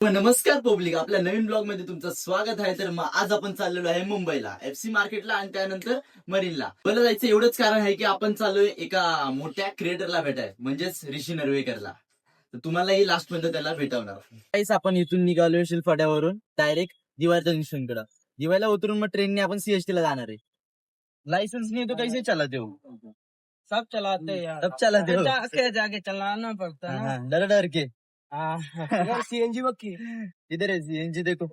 नमस्कार पब्लिक, आपल्या नवीन ब्लॉग मध्ये तुमचं स्वागत आहे. तर मग आज आपण चाललेलो आहे मुंबईला, FC मार्केटला आणि त्यानंतर मरीनला. मला जायचं एवढंच कारण आहे की आपण चाललोय एका मोठ्या क्रिएटरला भेटाय, म्हणजेच ऋषी नर्वेकरला. तर तुम्हालाही लास्ट मध्ये त्याला भेटवणार. काहीच आपण इथून निघालोय शिलफाट्यावरून डायरेक्ट दिवाळ जंक्शनकडे. दिवाळीला उतरून मग ट्रेनने आपण CST ला जाणार आहे. लाइसेंस नहीं तो कैसे चलाते हो? सब चलाते हैं यार। सब चलाते हो? जाके चलाना पड़ता है ना। डर डर के. यार सीएनजी बक्की इधर आहे CNG देखो.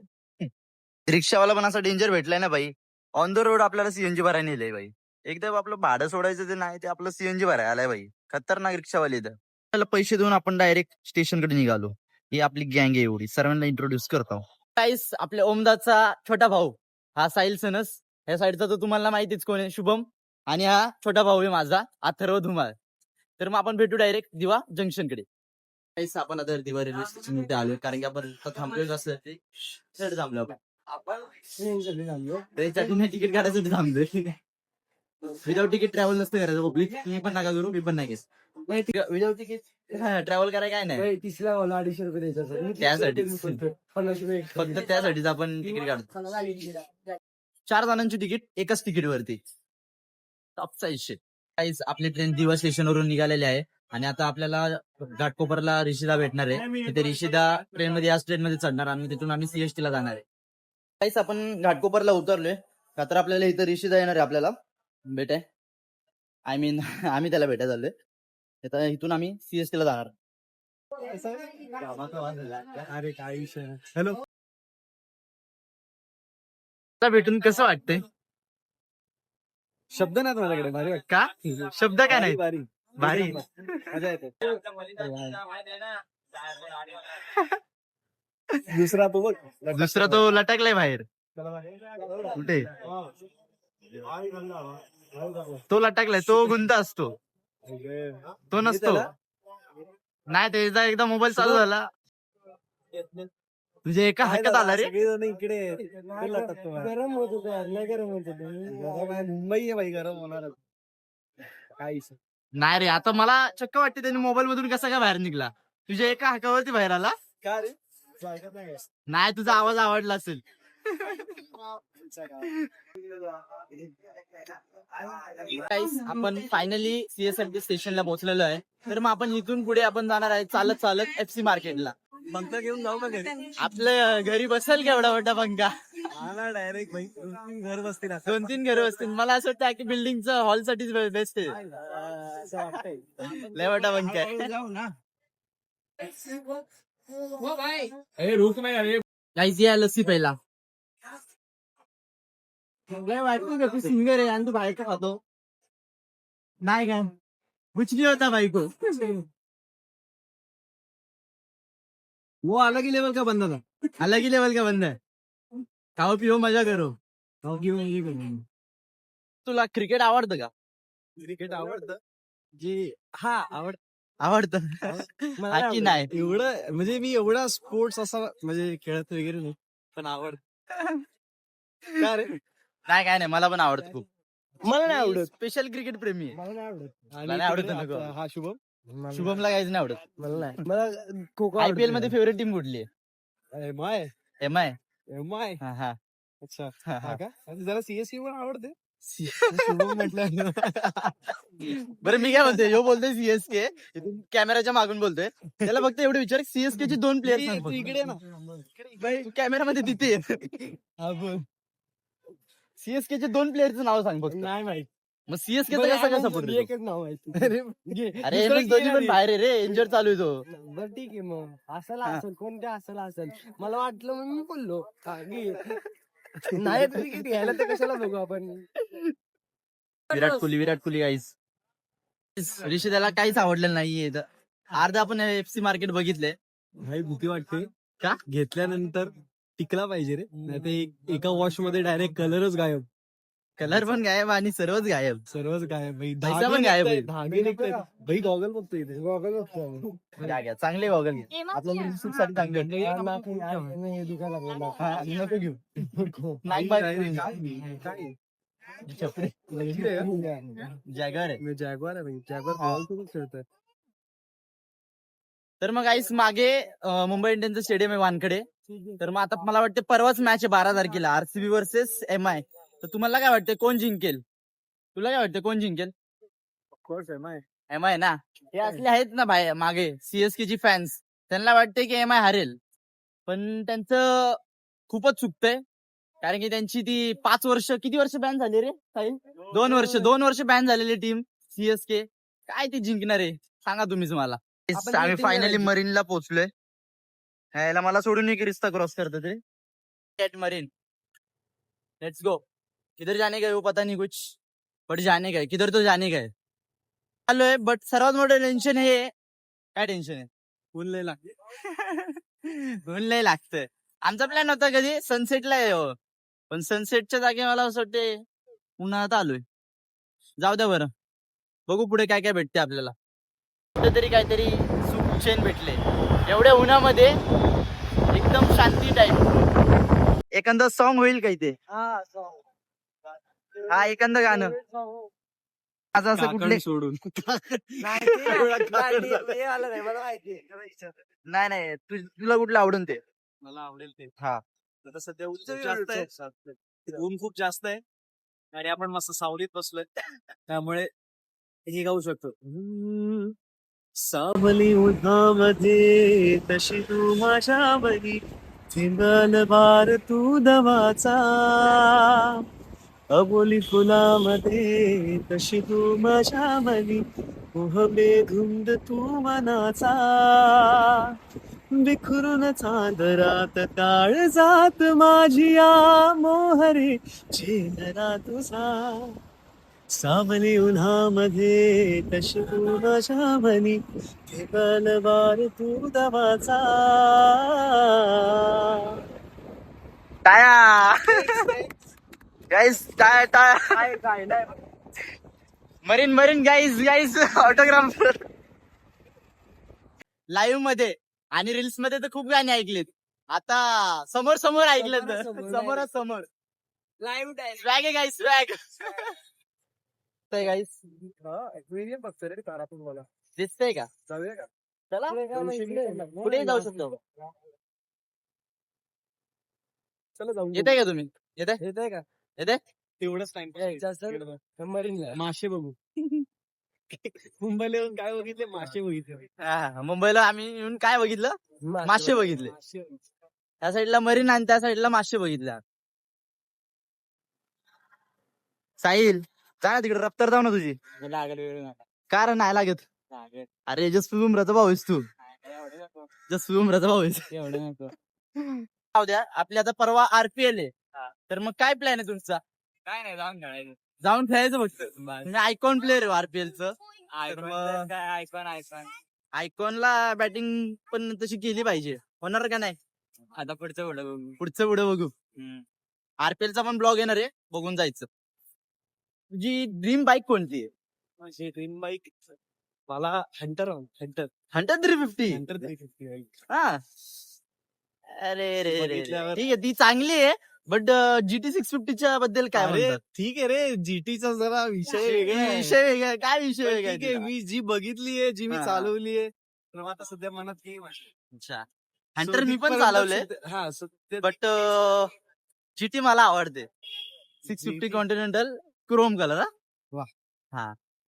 रिक्षावाला पण असा डेंजर भेटलाय ना भाई. ऑन द रोड आपल्याला CNG भरायला नेलंय भाई. एकदम आपलं भाडं सोडायचं ते नाही, ते आपलं CNG भरायला आलाय भाई. खतरनाक रिक्षावाले इथं. त्याला पैसे देऊन आपण डायरेक्ट स्टेशनकडे निघालो. ही आपली गँग आहे एवढी. सर्वांना इंट्रोड्यूस करतो. काहीच आपल्या ओमदाचा छोटा भाऊ हा साहिल सनस. ह्या साईडचा तर तुम्हाला माहितीच कोण आहे, शुभम. आणि हा छोटा भाऊ आहे माझा अथर्व धुमाळ. तर मग आपण भेटू डायरेक्ट दिवा जंक्शनकडे. काहीच आपण आता दिवा रेल्वे स्टेशन मध्ये आलोय, कारण की आपण थांबलोय कसं थांबलो आपण ट्रेनसाठी तिकीट काढायसाठी थांबलोय. ठीक आहे. विदाउट तिकीट ट्रॅव्हल नसतं करायचं पब्लिक. तुम्ही पण नका करू, मी पण नाही घेत. विदाउट तिकीट ट्रॅव्हल करायला काय नाही. तिसऱ्या वाला 250 रुपये द्यायचा त्यासाठी 50 रुपये फक्त त्यासाठीच आपण तिकीट काढतो. 4 जणांची तिकीट एकाच तिकीट वरती. टॉपचा इशे. काहीच आपली ट्रेन दिवा स्टेशनवरून निघालेली आहे आणि आता आपल्याला घाटकोपरला ऋषीदा भेटणार आहे. तिथे ऋषीदा ट्रेन मध्ये याच ट्रेन मध्ये चढणार आणि तिथून आम्ही CST ला जाणार आहे. काहीच आपण घाटकोपरला उतरलोय का, तर आपल्याला इथं ऋषीदा येणार आहे आपल्याला भेटाय. आय मीन आम्ही त्याला भेटायला चाललोय. आता इथून आम्ही CST ला जाणार. अरे काय विषय हॅलो भेटून कसं वाटतंय? शब्द नाहीत माझ्याकडे. भारी वाटतं. का शब्द काय नाही? भारी भारी. मजा येते. दुसरा तो बघ. दुसरा तो लटकलाय बाहेर. कुठे तो लटकलाय? तो गुंता असतो, तो नसतो. नाही, त्याचा एकदा मोबाईल चालू झाला तुझे एका हातात आला रे. इकडे गरम होत होत यार, नाही गरम होत होत. मुंबई आहे भाई, गरम होणार. काय नाही रे, आता मला चक्क वाटते त्याने मोबाईल मधून कसा काय बाहेर निघला. तुझ्या एका हाकावरती बाहेर आला. का रे? नाही, तुझा आवाज आवडला असेल. आपण फायनली CSMT स्टेशनला पोहोचलेलो आहे. तर मग आपण इथून पुढे आपण जाणार आहे चालत चालत FC मार्केटला. पंखा घेऊन जाऊ का घरी? आपल्या घरी बसेल का एवढा मोठा पंखा? डायरेक्ट भाई घर बसतील. 2-3 घर बसतील. मला असं वाटतं की बिल्डिंगचं हॉल साठीच बेस्ट आहे. लय मोठा पंखा आहे. जाऊ ना. काहीच या लस्सी पहिला. बायको सिंगर आहे आणि तू बायको खातो नाही का? कुछ नहीं होता बायको. वो अलग ही लेवल का बंदा था. अलग ही लेवल का बंदा है. खाओ पिओ मजा करो. तुला क्रिकेट आवडतं का? क्रिकेट आवडतं जी. हा आवडतं की नाही? एवढं म्हणजे मी एवढा स्पोर्ट्स असा म्हणजे खेळत वगैरे नाही, पण आवडत. का रे? नाही, काय नाही, मला पण आवडतं खूप. मला नाही आवडत. स्पेशल क्रिकेट प्रेमी आहे. मला नाही आवडत. मला नाही आवडत नको. हा शुभम. शुभमला काहीच नाही आवडत. मला नाही. मला खो खो IPL मध्ये फेवरेट टीम कुठली आहे? एमआय. MI. एमआय. हा. अच्छा. हा. हा का? जरा CSK पण आवडते. शुभम म्हटलं. बरं, मी काय म्हणतोय, ह्यो बोलतोय CSK, कॅमेराच्या मागून बोलतोय. त्याला फक्त एवढे विचार, CSK चे 2 प्लेयर इकडे ना. तू कॅमेरामध्ये तिथे हा बोल. CSK चे 2 प्लेयरचं नाव सांग फक्त. नाही माहित. मग CSK चा कसा सपोर्ट? एकच नाव आहे. अरे दोन्ही पण बाहेर आहे रे, इंजर चालू आहे तो. बरं ठीक आहे मग. असेल कोणत्या असेल. मला वाटलं मग मी बोललो नाही तिकीट घ्यायला तर कशाला बघू आपण. विराट कोहली गाईस. ऋषी त्याला काहीच आवडलेलं नाहीये. अर्धा आपण FC मार्केट बघितले. भाई भीती वाटते का? घेतल्यानंतर टिकला पाहिजे रे, नाही तर एका वॉश मध्ये डायरेक्ट कलरच गायब. कलर पण गायब आणि सर्वच गायब. सर्वच गायब भाई. पैसा पण गायब आहे. धागे निघतात भाई. गॉगल बघतो इथे. गॉगल बघतो. घ्या चांगले गॉगल घे. आपल्याला साठी चांगले नको घेऊ. जॅगवार आहे. जॅगवार आहे भाई. जॅगवार खेळतोय. तर मग आईस मागे मुंबई इंडियन्सचं स्टेडियम आहे वानकडे. तर मग आता मला वाटतं परवाच मॅच आहे 12 तारखेला आरसीबी वर्सेस MI. तर तुम्हाला काय वाटतं कोण जिंकेल? तुला काय वाटतं कोण जिंकेल? MI ना. हे असले आहेत ना बाहेर मागे CSK ची फॅन्स, त्यांना वाटते की MI हरेल. पण त्यांचं खूपच चुकतंय. कारण की त्यांची ती 5 वर्ष किती वर्ष बॅन झाली रे साहिल? 2 वर्ष बॅन झालेली टीम CSK. काय ती जिंकणार आहे सांगा तुम्हीच मला. आपण आम्ही batting फायनली करायची. मरीनला पोहोचलोय. ह्याला मला सोडून एक रिस्ता क्रॉस करतो ते एट मरीन. Let's go. किधर जाने का है वो पता नहीं कुछ, बट जाने का है. किधर तो जाने का है. आलोय बट सर्वात मोठं टेन्शन हे. काय टेन्शन आहे? ऊन लय लागते. ऊन लय लागतंय. आमचा प्लॅन होता कधी सनसेटला आहे, पण सनसेटच्या जागी मला असं वाटते उन्हाळ्यात आलोय. जाऊ द्या बरं, बघू पुढे काय काय भेटते आपल्याला. कुठेतरी काहीतरी सुख चैन भेटले एवढ्या उन्हामध्ये, एकदम शांती टाईप. एखादं सॉन्ग होईल काही ते. हा एखादं गाणं माझं असं कुठले सोडून नाही नाही तुला कुठलं आवडून ते. मला आवडेल ते. हा आता सध्या ऊन खूप जास्त आहे. ऊन खूप जास्त आहे आणि आपण मस्त सावलीत बसलोय त्यामुळे हे गाऊ शकतो. सावली उन्हामध्ये तशी तू माझ्या बरी, थिंगल बार तू दवाचा, अबोली फुलामध्ये तशी तू माझ्या मनी, मोहबे धुंद तू मनाचा, बिखरून चांदरात काळ जात माझी या मोहरे चेहरा तुझा, सावली उन्हामध्ये तशी तू माझ्या मनी, थिंगल बार तू दवाचा. टाया गाईस, टाया मरीन मरीन गाईस ऑटोग्राफ लाईव्ह मध्ये आणि रील्स मध्ये तर खूप गाणी ऐकलीत. आता समोर समोर ऐकलं तर समोरासमोर लाईव्ह टाइम. स्वॅग आहे गाईस, स्वॅग गाईस. बघतो रे तारातून मला. दिसतंय का? जाऊया का? चला कुठेही जाऊ शकतो. चला जाऊ. येताय का तुम्ही? येत आहे का? येते तेवढंच टाइम मरीनला मासे बघू. मुंबईला येऊन काय बघितले? मासे बघितले. मुंबईला आम्ही येऊन काय बघितलं? मासे बघितले. त्या साईडला मरीन आणि त्या साईडला मासे बघितले. साहिल काय तिकडे रफ्तार जाऊ ना तुझी. कारण नाही लागत. अरे जस्ट बुमराचा भाऊ आहेस तू. जस्ट बुमराचा भाऊ आहेस. जाऊ द्या. आपली आता परवा RPL आहे. तर मग काय प्लॅन आहे तुमचा? काय नाही, जाऊन खेळायचं. जाऊन खेळायचं फक्त. तुम्ही आयकॉन प्लेअर आहे RPL चं. आयकॉनला बॅटिंग पण तशी केली पाहिजे. होणार का नाही? आता पुढचं पुढं बघू. RPL चा पण ब्लॉग येणार आहे, बघून जायचं. तुझी ड्रीम बाईक कोणती आहे? माझी ड्रीम बाईक मला हंटर 350. हा अरे रे रे ठीक आहे, ती चांगली आहे. बट GT 650 च्या बद्दल काय म्हणतात? ठीक आहे रे, GTचा जरा विषय वेगळा आहे. विषय वेगळा आहे. काय विषय पण वेगळा ठीक आहे, आहे? मी जी बघितलीये, जी मी हा. चालवलीये, तर आता सध्या मनात गेम आहे. अच्छा, हंटर मी पण चालवलंय. हा, बट GT मला आवडते. 650 कॉन्टिनेंटल क्रोम कलर.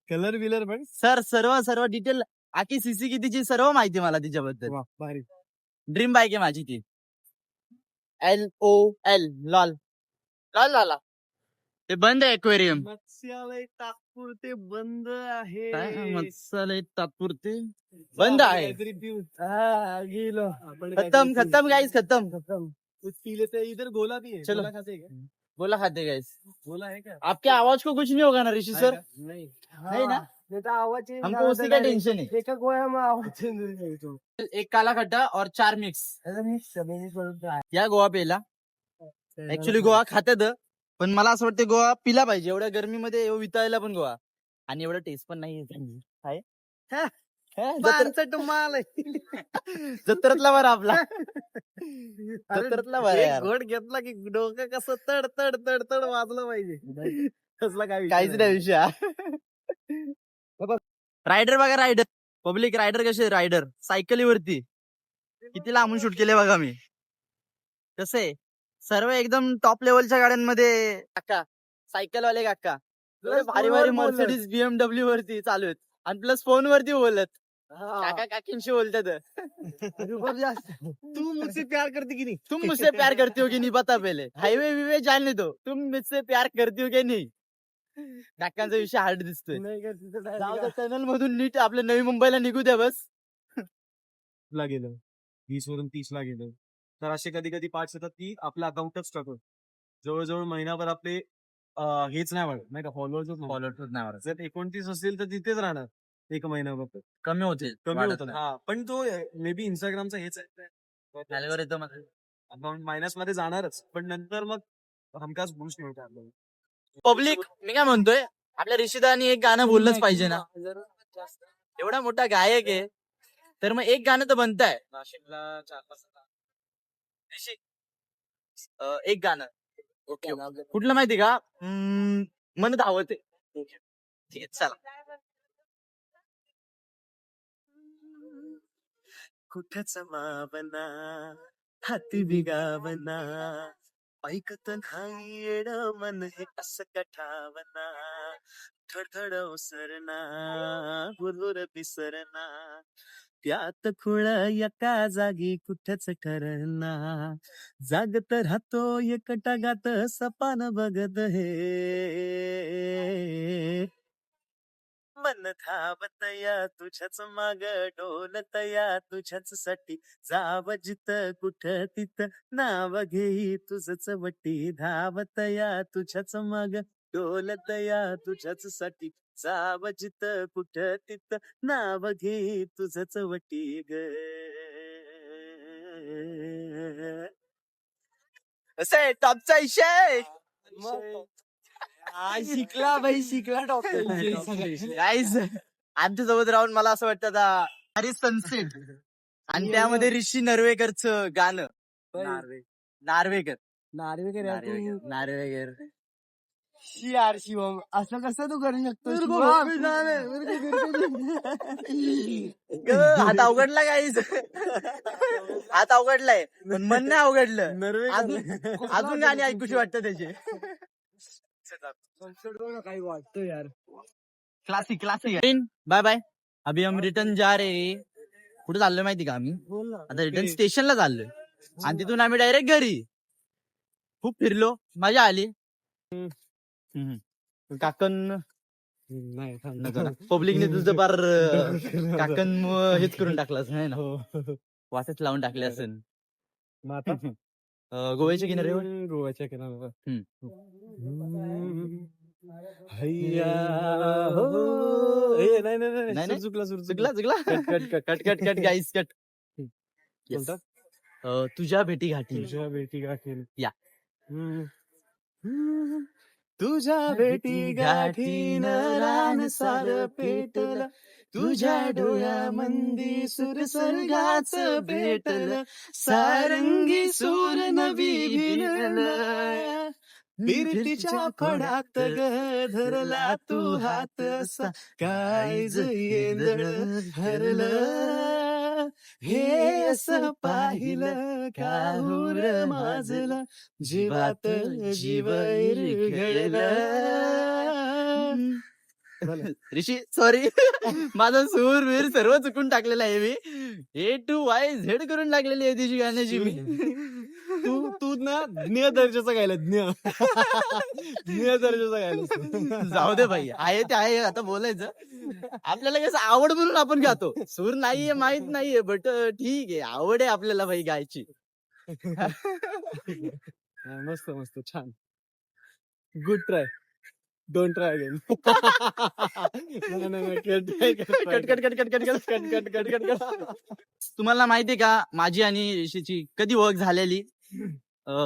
कलर बिलर पण सर्व डिटेल आखी सीसी कितीची सर्व माहिती मला तिच्याबद्दल. भारी. ड्रीम बाईक आहे माझी ती. LOL लॉल लॉल लाला. ते बंद आहे एक्वेरियम. मत्स्यालय तात्पुरते बंद आहे. मत्स्यालय तात्पुरते बंद आहे. काहीतरी पिऊ. गेलो. खत्म गाईस, खत्म. कुछ पी लेते हैं. इधर गोला भी है. चलो. गोला खाते हैं क्या? बोला खाते गाइस. गोला है क्या? आपके आवाज को कुछ नहीं होगा ना ऋषि सर? नहीं. नहीं ना? आवाज change हमको झाला उसी तर का direct टेंशन है. एका गोळ्यामुळे आवाज change होईल तो. एक काला खड्डा और 4 मिक्स. त्याचा mix सगळ्यांनी करून काय. या गोवा प्यायला. ऍक्च्युली गोवा खात्यात, पण मला असं वाटतं गोवा पिला पाहिजे. एवढ्या गर्मीमध्ये वितायला पण गोवा, आणि एवढा टेस्ट पण नाही आहे. पानसट माल आहे. जत्रातला बरा आपला. जत्रातला बरा एक यार. घोट घेतला की डोकं कसं तड तड तड तड वाजलं पाहिजे. कसला काय विषय काहीच नाही विषय. रायडर बघा, रायडर पब्लिक रायडर कसे रायडर सायकलीवरती किती लांबून शूट केले बघा मी. कसे सर्व एकदम टॉप लेवलच्या गाड्यांमध्ये काका, सायकलवाले काका एवढे भारी भारी मर्सिडीज BMW वरती चालू आहेत आणि प्लस फोन वरती बोलत काका काकींशी बोलतात. तू मुझसे प्यार करते की नाही? तुम मुझसे प्यार करती हो की नहीं बता पहले. हायवे विवे जाने दो. तुम मुझसे प्यार करती हो की नाही. काकांचा विषय हार्ड दिसतोय. नाही करते तर जाऊ direct द्या टनल मधून नीट आपल्या नवी मुंबईला निघू द्या बस. ला गेलं 20 वरून 30 ला गेलं तर असे कधी कधी पार्ट्स येतात की आपलं अकाउंटच टाकून जवळजवळ महिनाभर आपले हेच नाही वाढत नाही का फॉलोअर्स नाही मारत. जर 29 असतील तर तिथेच राहणार एक महिनाभर कमी होते. कमी होतं. हा पण तो मे बी इंस्टाग्रामचा हेच आहे अकाउंट मायनस मध्ये जाणारच पण नंतर मग हमखास बूस्ट मिळतो आपल्याला. पब्लिक मी काय म्हणतोय आपल्या ऋषिदानी एक गाणं बोललंच पाहिजे ना. एवढा मोठा गायक आहे तर मग एक गाणं तर बनताय. नाशिकला 4-5 ऋषी एक गाणं कुठलं माहिती का? मन धावते. ठीक आहे चला. कुठच मावना हाती बिगावना ऐकत नाही येड मन हे असं कठावना थडथड ओसरना हुरहुर पिसरना त्यात खुळ एका जागी कुठच ठरना जागत राहतो एक टगात सपान बघत हे मन धावतया तुझ्याच माग डोलतया तुझ्याच साठी जाव जित कुठ तित नाव घेई तुझच वटी धावतया तुझ्याच माग डोलतया तुझ्याच साठी जाव जित कुठ तित नाव घेई तुझच वटी ग. असे टॉपचा विषय शिकला भाई शिकला डॉक्टर. गाईज आमच्या सोबत राहून मला असं वाटतं आता अरे सनसेट आणि त्यामध्ये ऋषी नर्वेकरचं गाणं नार्वेकर नार्वेकर यार तू. नार्वेकर यार शिवम असं कसं तू करू शकतो हात अवघडला गाईज हात अवघडलाय पण मन नाही अवघडलं. अजून गाणी ऐकूशी वाटतं त्याचे. काही वाटतं यार. Classic bye bye. अभी हम रिटर्न जा रे. कुठे चाललोय माहिती का आम्ही? बोल ना. आता रिटर्न स्टेशनला चाललोय आणि तिथून आम्ही डायरेक्ट घरी. खूप फिरलो मजा आली. काकन पब्लिकने तुझं बार काकन हेच करून टाकलास नाही ना वाटच लावून टाकले असेल. गोव्याच्या किनाऱ्यावर गोव्याच्या किनाऱ्यावर नाही. चुकला कट गाईस कट. तुझ्या भेटी घाटी या. तुझ्या भेटी गाठीन रान सार पेटल तुझ्या डोळ्यामंदी सुर सर्गाच भेटल सारंगी सूर नवी भिनल बिरतीच्या फडात ग धरला तू हात असा काळीज येंदळ हरलं हे असं पाहिलं काहूर माझला जीवात जीव घडला. ऋषी सॉरी माझा सूर वीर सर्व चुकून टाकलेला आहे मी. A to Y Z करून टाकलेली आहे तिची गाण्याची मी. तू ना ज्ञ दर्जाचा गायला ज्ञ दर्जाचा गायला. जाऊ दे भाई आहे ते आहे. आता बोलायचं आपल्याला कसं आवड म्हणून आपण गातो. सूर नाहीये माहित नाहीये बट ठीक आहे आवड आहे आपल्याला भाई गायची. मस्त मस्त छान good try don't try again. तुम्हाला माहितीये का माझी आणि ऋषीची कधी ओळख झालेली?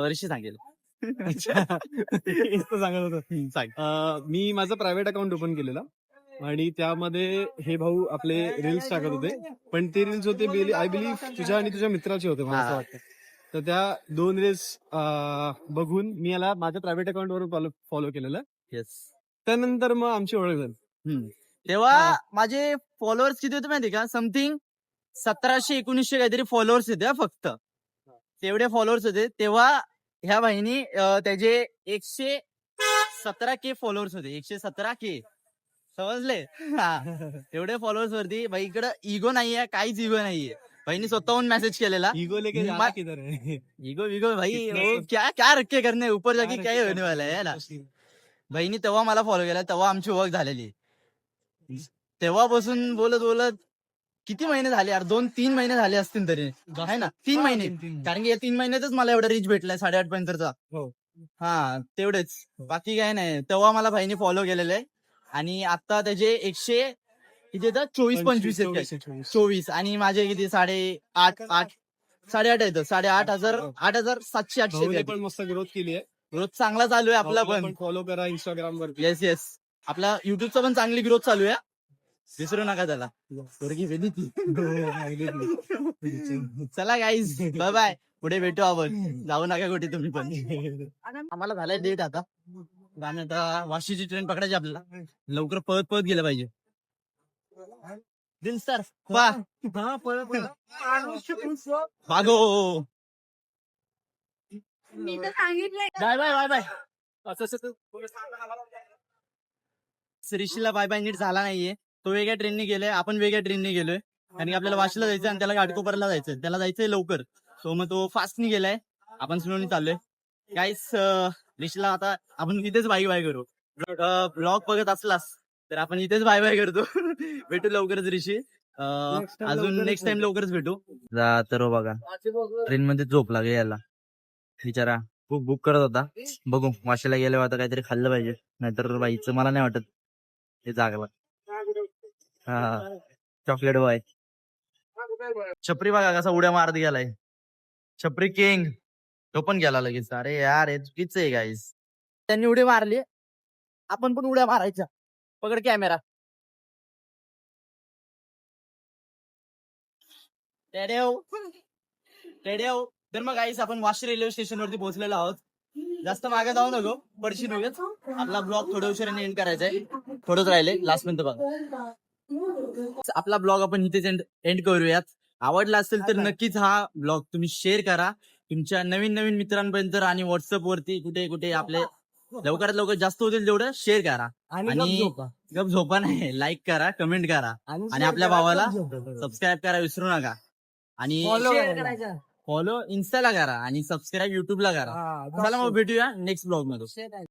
ऋषी सांगेल. सांगत होतो सांग. मी माझं प्रायव्हेट अकाउंट ओपन केलेलं आणि त्यामध्ये हे भाऊ आपले रील्स टाकत होते पण ते रील्स होते आय बिलीव्ह तुझ्या आणि तुझ्या मित्राचे होते मला असं वाटतं. तर त्या 2 रील्स बघून मी याला माझ्या प्रायव्हेट अकाउंट वरून फॉलो केलेलं. येस. त्यानंतर मग आमची ओळख झाली. तेव्हा माझे फॉलोअर्स किती होते माहिती का? समथिंग 1700-1900 काहीतरी फॉलोअर्स होते हा फक्त. तेवढे फॉलोअर्स होते तेव्हा ह्या बहिणी त्याचे 117K फॉलोअर्स होते. 117K समजले? हा. एवढे फॉलोअर्स वरती बाई इकडं इगो नाहीये, काहीच इगो नाहीये. बहिणी स्वतःहून मेसेज केलेला. इगो लेके जाना किधर है? इगो विगो भाई कितना वो सब- क्या क्या रखे करने ऊपर जाके क्या होने वाला है ना. बहिणी तेव्हा मला फॉलो केला, तेव्हा आमची ओळख झालेली. तेव्हापासून बोलत बोलत किती महिने झाले यार? 2-3 महिने झाले असतील तरी आहे ना? 3 महिने. कारण की या 3 महिन्यातच मला एवढा रीच भेटलाय 8.5 पर्यंतचा. हो. हा तेवढेच, बाकी काय नाही. तेव्हा मला भाईने फॉलो केलेलं आहे आणि आता त्याचे 100 किती येतात? 24-25 आहेत काय? 24 आणि माझे किती 8.5 येतं. 8,700-8,800 भाऊने पण मस्त ग्रोथ केली आहे. ग्रोथ चांगला चालू आहे आपला पण. फॉलो करा इंस्टाग्राम वर. येस येस, आपला युट्यूबचा पण चांगली ग्रोथ चालू आहे. विसरू नका त्याला. पोरगी वेली ती. चला गाईज, बाय बाय. पुढे भेटू आपण. जाऊ नका कुठे तुम्ही पण. आम्हाला झालाय डेट आता. आणि आता वाशीची ट्रेन पकडायची आपल्याला. लवकर पळत पळत गेलं पाहिजे. दिल सर वा भागो. मी तर सांगितलंय. Bye bye bye bye. ऋषीला बाय बाय नीट झाला नाहीये. तो वेगळ्या ट्रेनने गेलोय, आपण वेगळ्या ट्रेनने गेलोय. आणि आपल्याला वाशीला जायचं आणि त्याला घाटकोपरला जायचं. त्याला जायचंय लवकर. तो मग तो फास्टनी गेलाय, आपण स्लोनी चाललोय. गाईस ऋषीला आता आपण इथेच बाय बाय करू. ब्लॉग बघत असलास तर आपण इथेच बाय बाय करतो. भेटू लवकरच ऋषी. अजून नेक्स्ट टाइम लवकरच भेटू. तर बघा ट्रेन मध्ये झोपला गे याला बिचारा. बुक करत होता. बघू वाशीला गेल्यावर आता काहीतरी खाल्लं पाहिजे, नाहीतर बाईचं मला नाही वाटत ते जागला. हा चॉकलेट बॉय. छपरी बघा कसा उड्या मारत गेलाय. छपरी किंग तो पण गेला लगेच. अरे यार हे चुकीचं आहे गाईस. त्यांनी उडी मारली, आपण पण उड्या मारायच्या. पकड कॅमेरा. टेडेव. तर मग गाईस आपण वाशी रेल्वे स्टेशन वरती पोहोचलेलो आहोत. जास्त मागे जाऊ नको, पडशी नकोच. आपला ब्लॉग थोड्या उशिराने एंड करायचा आहे. थोडंच राहिले, लास्ट पर्यंत बघा. आपला ब्लॉग आपण इथेच एंड करूयात. आवडला असेल तर नक्कीच हा ब्लॉग तुम्ही शेअर करा तुमच्या नवीन नवीन मित्रांपर्यंत आणि व्हॉट्सअप वरती कुठे कुठे आपले लवकरात लवकर जास्त होतील तेवढं शेअर करा. आणि गप झोपा नाही, लाईक करा, कमेंट करा आणि आपल्या भावाला सबस्क्राईब करा विसरू नका. आणि फॉलो इन्स्टाला करा आणि सबस्क्राईब युट्यूबला करा. चला मग भेटूया नेक्स्ट ब्लॉग मध्ये.